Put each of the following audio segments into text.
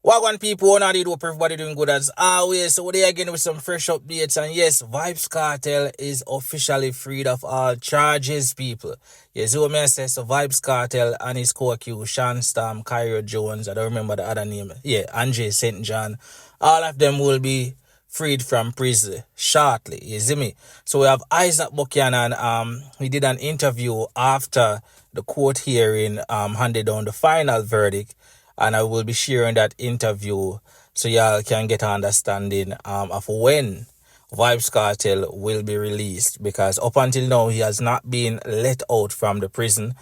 Wagwan people, what do you hope everybody doing good as always. So we're again with some fresh updates, and yes, Vybz Kartel is officially freed of all charges, people. Yes, what I say, so Vybz Kartel and his co-accused Sean Storm, Cairo Jones, I don't remember the other name, Andre St. John, all of them will be freed from prison shortly, you see me? So we have Isat Buchanan, he did an interview after the court hearing handed down the final verdict, and I will be sharing that interview so y'all can get an understanding of when Vybz Kartel will be released, because up until now he has not been let out from the prison.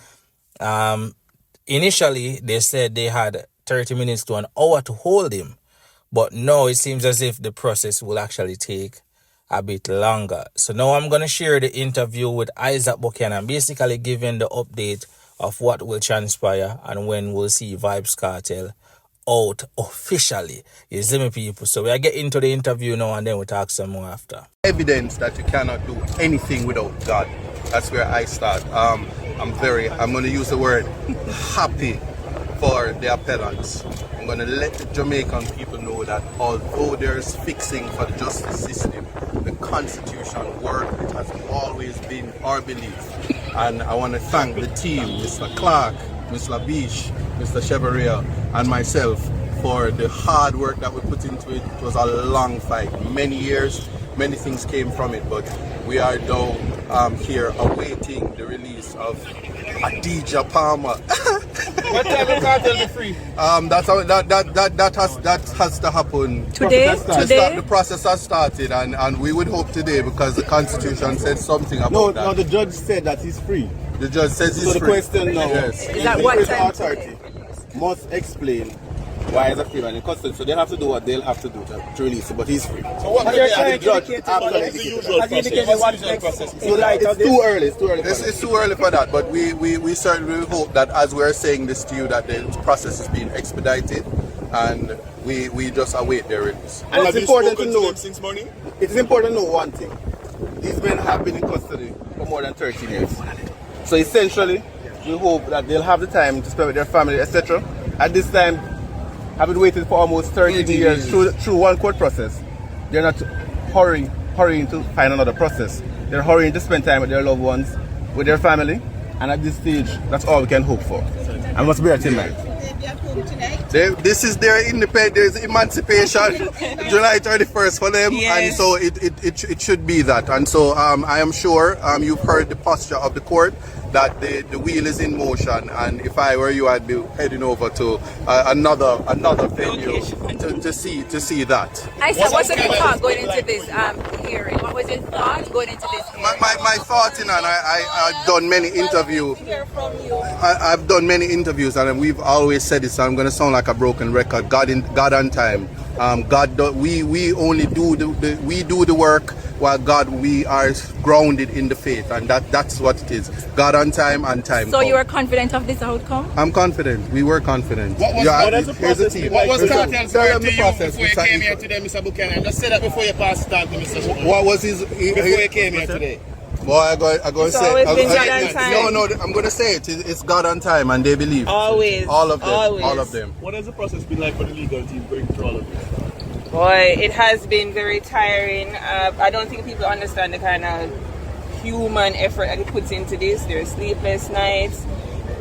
Initially they said they had 30 minutes to an hour to hold him, but now it seems as if the process will actually take a bit longer. So now I'm going to share the interview with Isat Buchanan, basically giving the update of what will transpire and when we'll see Vybz Kartel out officially. You see me, people? So we'll get into the interview now and then we'll talk some more after. Evidence that you cannot do anything without God. That's where I start. I'm going to use the word happy for the appellants. I'm going to let the Jamaican people know that although there's fixing for the justice system, the Constitution works. It has always been our belief. And I want to thank the team, Mr. Clark, Mr. Beach, Mr. Chevalier, and myself for the hard work that we put into it. It was a long fight, many years, many things came from it, but we are now here awaiting the release of Adidja Palmer. What time will Kartel be free? That has to happen today. The process has started, and we would hope today, because the Constitution said something about that. No, the judge said that he's free. The judge says he's free. So the question now yes. Is that what time authority must explain why he's a free man in custody. So they have to do what they'll have to do to release him, but he's free. So what you're trying the judge to after the usual process? So it's too early. It's too early for that, but we certainly hope that as we're saying this to you, that the process is being expedited, and we just await their release. And it's important to know since morning. It is important to know one thing: these men have been in custody for more than 13 years. So essentially, we hope that they'll have the time to spend with their family, etc. At this time, having waited for almost 30 years through one court process, they're not hurrying to find another process. They're hurrying to spend time with their loved ones, with their family, and at this stage, that's all we can hope for. And must be at tonight. This is their independence, emancipation, July 31st for them, yes. And so it should be that. And so I am sure you've heard the posture of the court, that the wheel is in motion, and if I were you, I'd be heading over to another venue to see that. Isat, what's your thought going into this hearing? What was your thought going into this hearing? My thought, and I've done many interviews. I've done many interviews, and we've always said this. So I'm going to sound like a broken record. God on time. We only do the work, while God, we are grounded in the faith, and that's what it is. God on time and time. So you are confident of this outcome? I'm confident. We were confident. What was Kartel's word to you before you came here today, Mr. Buchanan? Just say that before you pass the talk to Mr. Buchanan. What was his? Before you came here today. Well, I'm going to say always been God on time. No, I'm going to say it. It's God on time, and they believe. Always. All of them. Always. All of them. What has the process been like for the legal team going through all of this? Boy, it has been very tiring. I don't think people understand the kind of human effort that it puts into this. There's sleepless nights.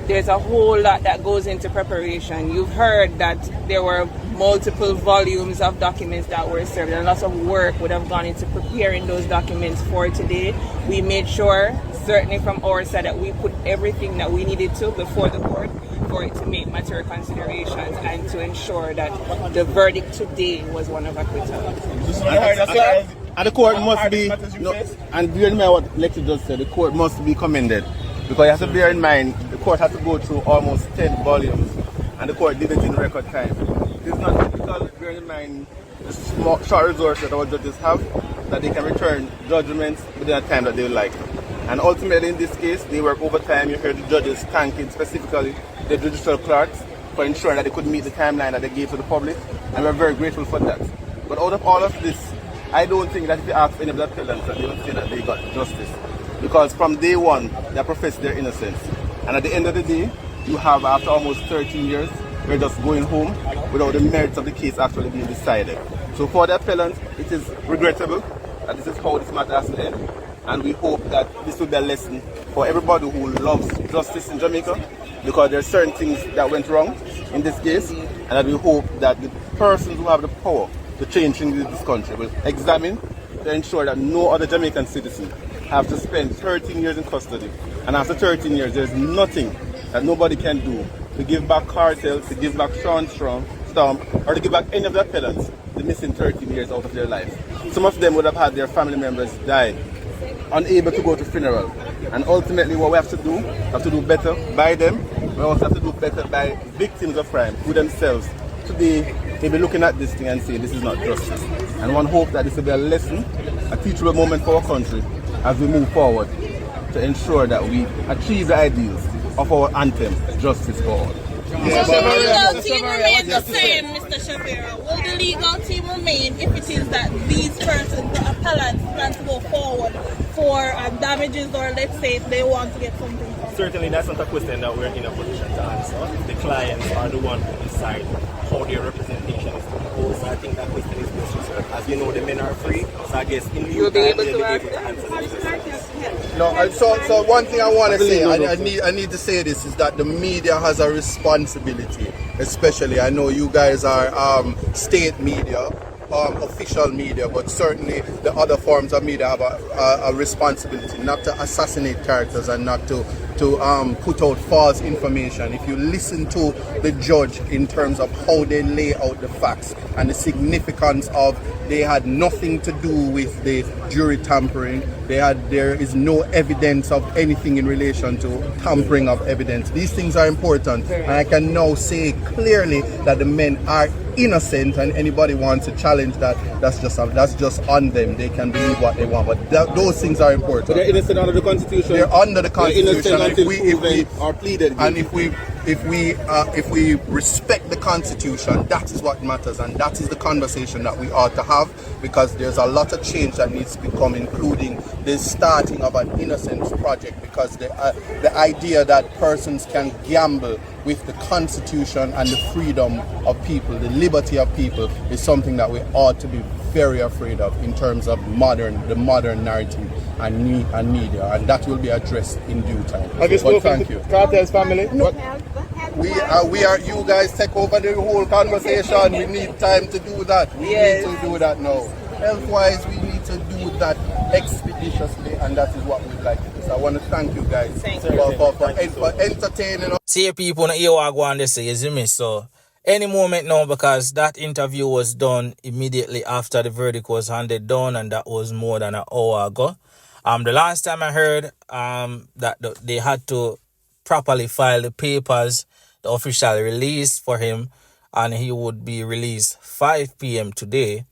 There's a whole lot that goes into preparation. You've heard that there were multiple volumes of documents that were served, and lots of work would have gone into preparing those documents for today. We made sure, certainly from our side, that we put everything that we needed to before the court for it to make mature considerations and to ensure that the verdict today was one of acquittal. And the court must be, and bear in mind what Lexi just said, the court must be commended, because you have to bear in mind the court had to go through almost 10 volumes, and the court did it in record time. This is not typical, bear in mind the short resources that our judges have, that they can return judgments within a time that they would like. And ultimately in this case, they work overtime. You heard the judges thanking specifically the judicial clerks for ensuring that they could meet the timeline that they gave to the public, and we're very grateful for that. But out of all of this, I don't think that if you ask any of the appellants, that they will say that they got justice. Because from day one, they profess their innocence. And at the end of the day, you have, after almost 13 years, we're just going home without the merits of the case actually being decided. So for the appellant, it is regrettable that this is how this matter has to end. And we hope that this will be a lesson for everybody who loves justice in Jamaica, because there are certain things that went wrong in this case, and that we hope that the persons who have the power to change things in this country will examine to ensure that no other Jamaican citizen have to spend 13 years in custody. And after 13 years, there's nothing that nobody can do to give back Kartel, to give back Sean Storm, or to give back any of the appellants the missing 13 years out of their lives. Some of them would have had their family members die, unable to go to funeral. And ultimately what we have to do better by them. We also have to do better by victims of crime who themselves today may be looking at this thing and saying this is not justice. And one hope that this will be a lesson, a teachable moment for our country as we move forward to ensure that we achieve the ideals of our anthem, justice for all. Will the legal team remain the same, Mr. Shavira? Will the legal team remain if it is that these persons, the appellants, plan to go forward for damages, or let's say they want to get something? Certainly that's not a question that we're in a position to answer. The clients are the ones who decide how their representation is composed. So I think that question is best reserved. As you know, the men are free, so I guess in due time they'll be able to answer this question. No, so one thing I want to say, I need to say this, is that the media has a responsibility, especially, I know you guys are state media, official media, but certainly the other forms of media have a responsibility not to assassinate characters and not to put out false information. If you listen to the judge in terms of how they lay out the facts and the significance of they had nothing to do with the jury tampering, there is no evidence of anything in relation to tampering of evidence. These things are important, and I can now say clearly that the men are innocent, and anybody wants to challenge that, that's just on them. They can believe what they want, but those things are important. So they're innocent under the Constitution. They're under the Constitution. If we respect the Constitution, that is what matters, and that is the conversation that we ought to have, because there's a lot of change that needs to become, including the starting of an innocence project, because the idea that persons can gamble with the Constitution and the freedom of people, the liberty of people, is something that we ought to be very afraid of in terms of the modern narrative and media, and that will be addressed in due time. Have you spoken to Kartel's family? No. We are. You guys take over the whole conversation. We need time to do that. We need to do that now. Health-wise, we need to do that expeditiously, and that is what we'd like to do. So I want to thank you guys for entertaining us. See people not hear what I go on, they say, you see me? So any moment now, because that interview was done immediately after the verdict was handed down, and that was more than an hour ago. The last time I heard that they had to properly file the papers, the official release for him, and he would be released 5 p.m. today.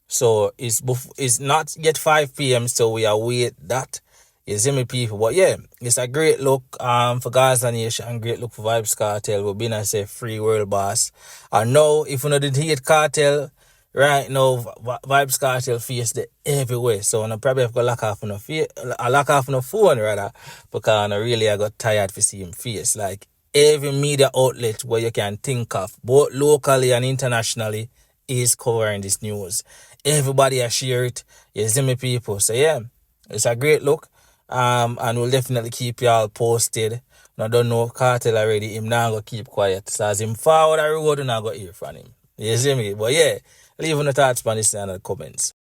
So it's not yet 5 p.m. so we await that. You see me, people? But yeah, it's a great look for Gaza Nation, and great look for Vybz Kartel. We've been as a free world boss. And now, if you know the hate Kartel, right now, Vybz Kartel face the everywhere. So I probably have to lock off on the phone rather, because I really got tired to see him face. Like every media outlet where you can think of, both locally and internationally, is covering this news. Everybody has shared it. You see me, people? So yeah, it's a great look. And we'll definitely keep y'all posted. I don't know Kartel already, him now go keep quiet. So as him forward the road, you not go hear from him. You see me? But yeah, leave on the thoughts on this in the comments.